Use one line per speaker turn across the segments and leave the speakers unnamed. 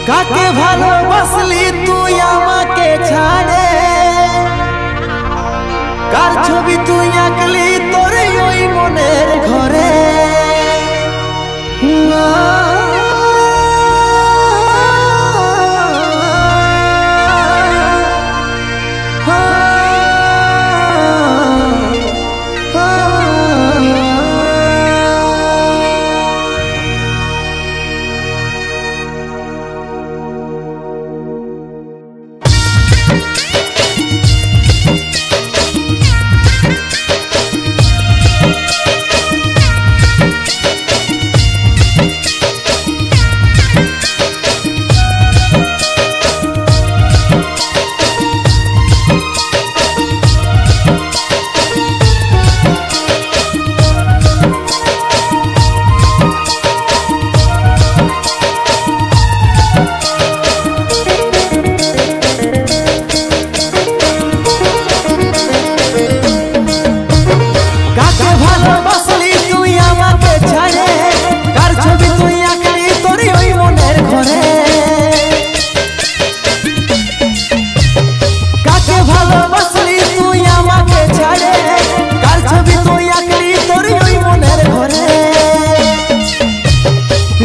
কাকে ভালোবাসলি তুই আমাকে ছাড়ে, কার ছবি তুই আঁকলি তোর ওই মনের ঘরে।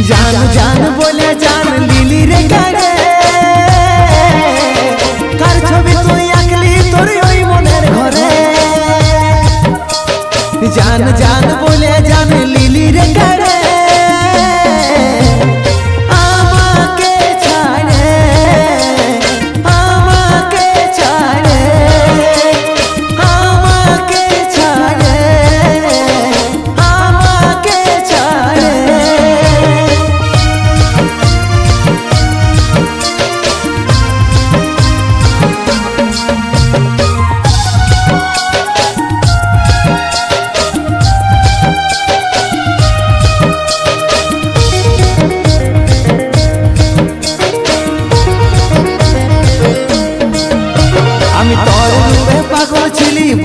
जान जान बोले जान लीली रे गाड़े, कार छवि तुई आंकली तोर ओई मनेर घरे। जान जान बोले जान लीली रे गाड़े, আমাকে ছাড়ে আমাকে ছাড়ে আমাকে ছাড়ে আমাকে ছাড়ে।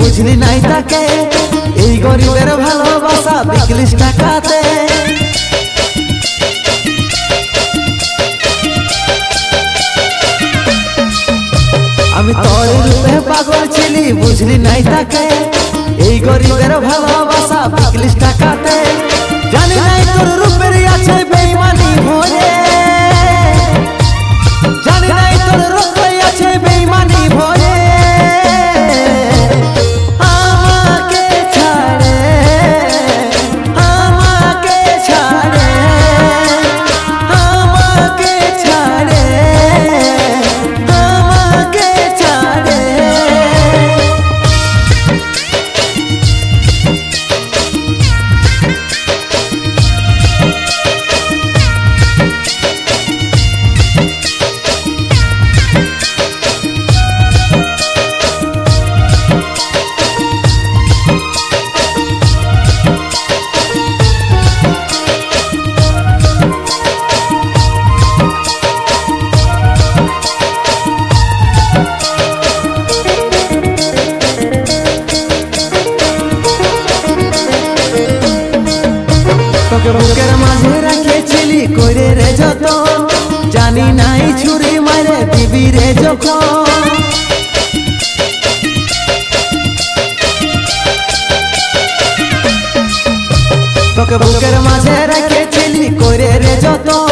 বুঝলি নাই তাকে এই গরিবের ভালোবাসা বিকলিস টাকাতে। আমি তোর রূপে পাগল ছিলি বুঝলি নাই তাকে এই গরিবের ভালোবাসা বিকলিস টাকাতে। জানি নাই তোর রূপের আছে বেঈমানি ভরে, জানি নাই তোর রূপে আছে বেঈমানি ভরে। বুকের মাঝে রাখেছিলি কইরে রে যতন, জানি নাই ছুরি মারে দিবি রে যখন। তোকে বুকের মাঝে রাখেছিলি কইরে রে যতন,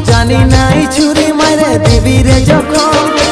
জানি নাই ছুরি মারে দিবি রে যখন।